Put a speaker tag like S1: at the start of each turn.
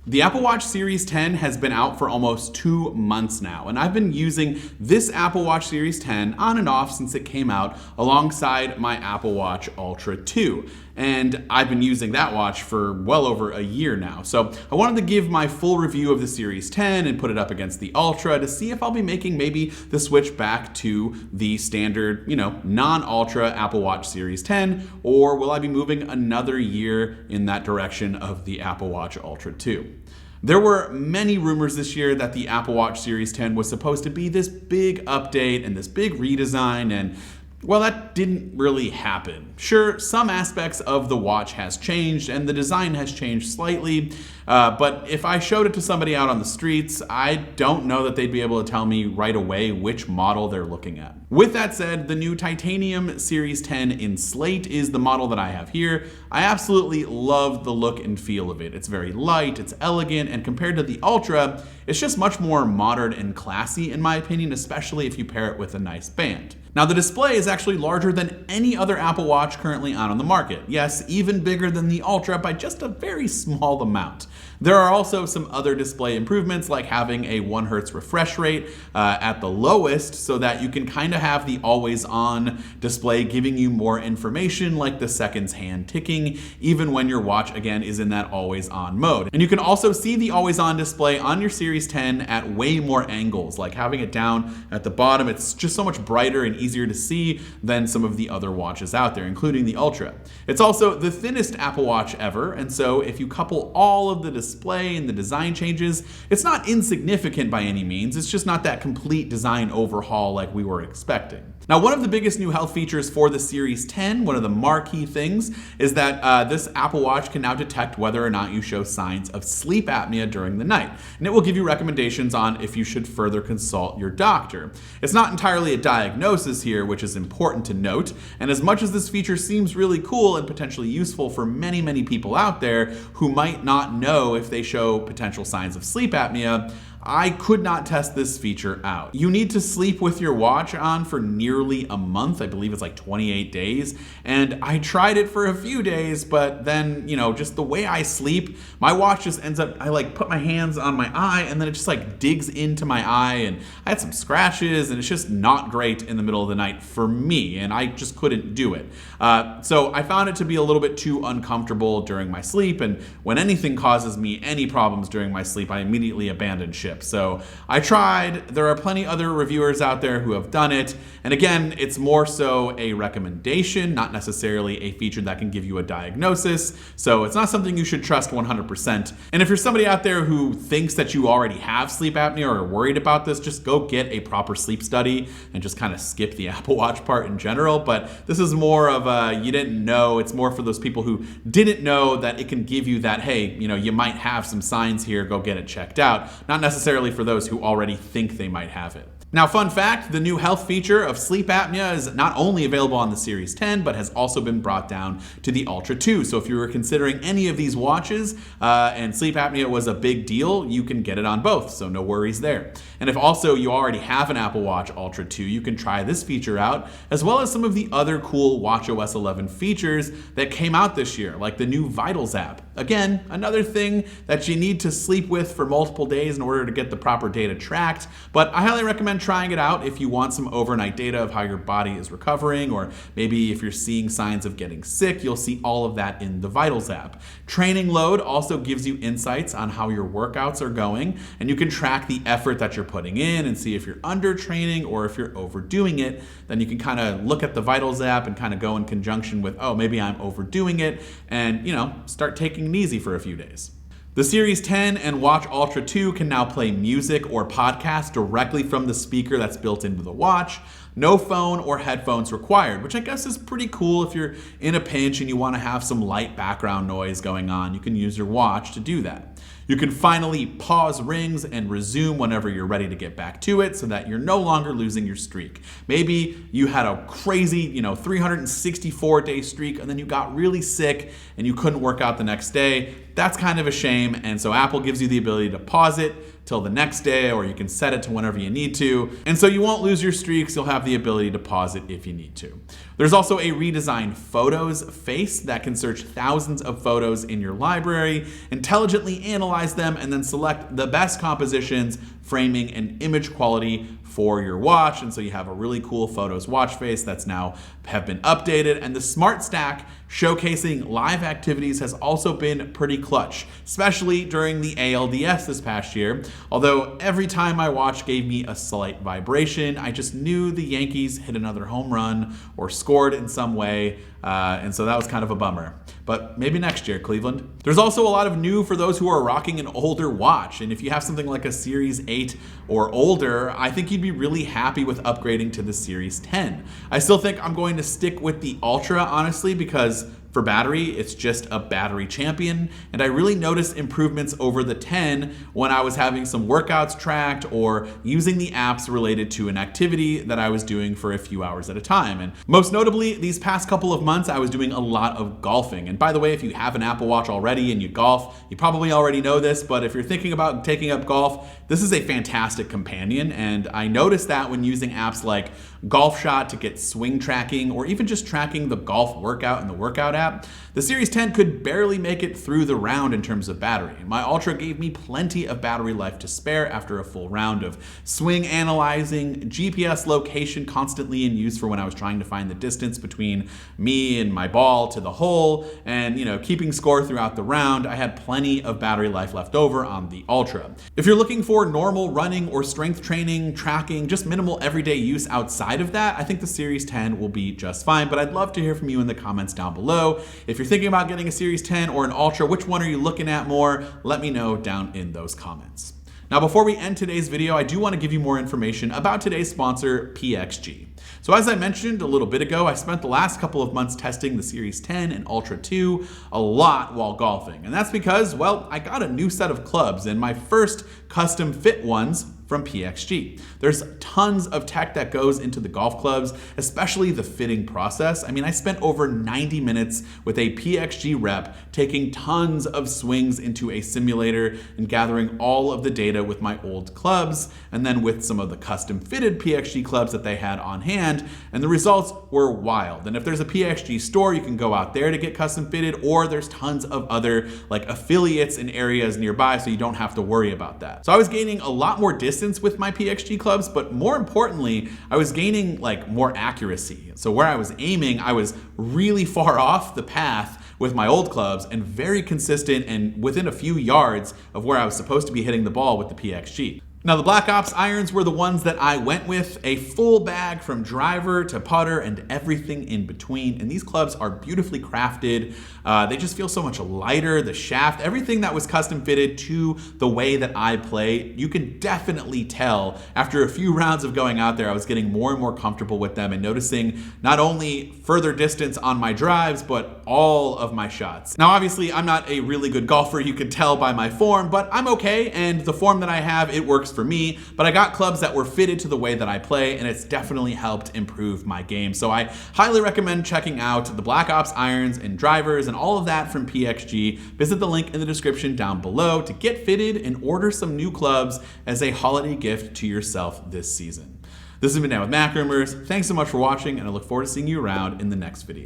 S1: The Apple Watch Series 10 has been out for almost 2 months now, and I've been using this Apple Watch Series 10 on and off since it came out alongside my Apple Watch Ultra 2. And I've been using that watch for well over a year now. So I wanted to give my full review of the Series 10 and put it up against the Ultra to see if I'll be making maybe the switch back to the standard, non-Ultra Apple Watch Series 10, or will I be moving another year in that direction of the Apple Watch Ultra 2. There were many rumors this year that the Apple Watch Series 10 was supposed to be this big update and this big redesign, and well, that didn't really happen. Sure, some aspects of the watch has changed and the design has changed slightly, but if I showed it to somebody out on the streets, I don't know that they'd be able to tell me right away which model they're looking at. With that said, the new Titanium Series 10 in Slate is the model that I have here. I absolutely love the look and feel of it. It's very light, it's elegant, and compared to the Ultra, it's just much more modern and classy in my opinion, especially if you pair it with a nice band. Now, the display is actually larger than any other Apple Watch currently on the market. Yes, even bigger than the Ultra by just a very small amount. There are also some other display improvements like having a 1 Hz refresh rate at the lowest so that you can kind of have the always on display giving you more information like the seconds hand ticking even when your watch again is in that always on mode. And you can also see the always on display on your Series 10 at way more angles, like having it down at the bottom. It's just so much brighter and easier to see than some of the other watches out there, including the Ultra. It's also the thinnest Apple Watch ever, and so if you couple all of the display and the design changes, it's not insignificant by any means. It's just not that complete design overhaul like we were expecting. Now, one of the biggest new health features for the Series 10, one of the marquee things, is that this Apple Watch can now detect whether or not you show signs of sleep apnea during the night. And it will give you recommendations on if you should further consult your doctor. It's not entirely a diagnosis here, which is important to note. And as much as this feature seems really cool and potentially useful for many, many people out there who might not know if they show potential signs of sleep apnea, I could not test this feature out. You need to sleep with your watch on for nearly a month. I believe it's like 28 days. And I tried it for a few days, but then, just the way I sleep, my watch just ends up, I put my hands on my eye and then it just digs into my eye and I had some scratches and it's just not great in the middle of the night for me. And I just couldn't do it. So I found it to be a little bit too uncomfortable during my sleep. And when anything causes me any problems during my sleep, I immediately abandon ship. So I tried. There are plenty other reviewers out there who have done it. And again, it's more so a recommendation, not necessarily a feature that can give you a diagnosis. So it's not something you should trust 100%. And if you're somebody out there who thinks that you already have sleep apnea or are worried about this, just go get a proper sleep study and just kind of skip the Apple Watch part in general. But this is more of a you didn't know. It's more for those people who didn't know that it can give you that, hey, you might have some signs here, go get it checked out. Not necessarily for those who already think they might have it. Now, fun fact, the new health feature of sleep apnea is not only available on the Series 10, but has also been brought down to the Ultra 2. So if you were considering any of these watches and sleep apnea was a big deal, you can get it on both, so no worries there. And if also you already have an Apple Watch Ultra 2, you can try this feature out, as well as some of the other cool watchOS 11 features that came out this year, like the new Vitals app. Again, another thing that you need to sleep with for multiple days in order to get the proper data tracked, but I highly recommend trying it out if you want some overnight data of how your body is recovering, or maybe if you're seeing signs of getting sick, you'll see all of that in the Vitals app. Training Load also gives you insights on how your workouts are going, and you can track the effort that you're putting in and see if you're under training or if you're overdoing it. Then you can kind of look at the Vitals app and kind of go in conjunction with, oh, maybe I'm overdoing it, and start taking it easy for a few days. The Series 10 and Watch Ultra 2 can now play music or podcasts directly from the speaker that's built into the watch. No phone or headphones required, which I guess is pretty cool if you're in a pinch and you want to have some light background noise going on. You can use your watch to do that. You can finally pause rings and resume whenever you're ready to get back to it so that you're no longer losing your streak. Maybe you had a crazy, 364-day streak and then you got really sick and you couldn't work out the next day. That's kind of a shame, and so Apple gives you the ability to pause it, till the next day, or you can set it to whenever you need to. And so you won't lose your streaks. You'll have the ability to pause it if you need to. There's also a redesigned Photos face that can search thousands of photos in your library, intelligently analyze them, and then select the best compositions, framing, and image quality for your watch. And so you have a really cool Photos watch face that's now have been updated. And the Smart Stack showcasing live activities has also been pretty clutch, especially during the ALDS this past year. Although every time my watch gave me a slight vibration, I just knew the Yankees hit another home run or scored in some way. And so that was kind of a bummer. But maybe next year, Cleveland. There's also a lot of new for those who are rocking an older watch. And if you have something like a Series 8 or older, I think you'd be really happy with upgrading to the Series 10. I still think I'm going to stick with the Ultra, honestly, because for battery, it's just a battery champion, and I really noticed improvements over the 10 when I was having some workouts tracked or using the apps related to an activity that I was doing for a few hours at a time. And most notably, these past couple of months, I was doing a lot of golfing. And by the way, if you have an Apple Watch already and you golf, you probably already know this, but if you're thinking about taking up golf, this is a fantastic companion. And I noticed that when using apps like Golf Shot to get swing tracking, or even just tracking the golf workout in the workout app, the Series 10 could barely make it through the round in terms of battery. My Ultra gave me plenty of battery life to spare after a full round of swing analyzing, GPS location constantly in use for when I was trying to find the distance between me and my ball to the hole, and keeping score throughout the round. I had plenty of battery life left over on the Ultra. If you're looking for normal running or strength training, tracking, just minimal everyday use outside of that, I think the Series 10 will be just fine, but I'd love to hear from you in the comments down below. If you're thinking about getting a Series 10 or an Ultra, which one are you looking at more? Let me know down in those comments. Now, before we end today's video, I do want to give you more information about today's sponsor, PXG. So as I mentioned a little bit ago, I spent the last couple of months testing the Series 10 and Ultra 2 a lot while golfing. And that's because, well, I got a new set of clubs, and my first custom fit ones from PXG. There's tons of tech that goes into the golf clubs, especially the fitting process. I mean, I spent over 90 minutes with a PXG rep taking tons of swings into a simulator and gathering all of the data with my old clubs, and then with some of the custom fitted PXG clubs that they had on hand, and the results were wild. And if there's a PXG store, you can go out there to get custom fitted, or there's tons of other affiliates in areas nearby, so you don't have to worry about that. So I was gaining a lot more distance with my PXG clubs, but more importantly, I was gaining more accuracy. So where I was aiming, I was really far off the path with my old clubs and very consistent and within a few yards of where I was supposed to be hitting the ball with the PXG. Now, the Black Ops irons were the ones that I went with, a full bag from driver to putter and everything in between. And these clubs are beautifully crafted. They just feel so much lighter. The shaft, everything that was custom fitted to the way that I play, you can definitely tell after a few rounds of going out there, I was getting more and more comfortable with them and noticing not only further distance on my drives, but all of my shots. Now, obviously, I'm not a really good golfer, you can tell by my form, but I'm okay. And the form that I have, it works for me, but I got clubs that were fitted to the way that I play, and it's definitely helped improve my game. So I highly recommend checking out the Black Ops irons and drivers and all of that from PXG. Visit the link in the description down below to get fitted and order some new clubs as a holiday gift to yourself this season. This has been Dan with MacRumors. Thanks so much for watching, and I look forward to seeing you around in the next video.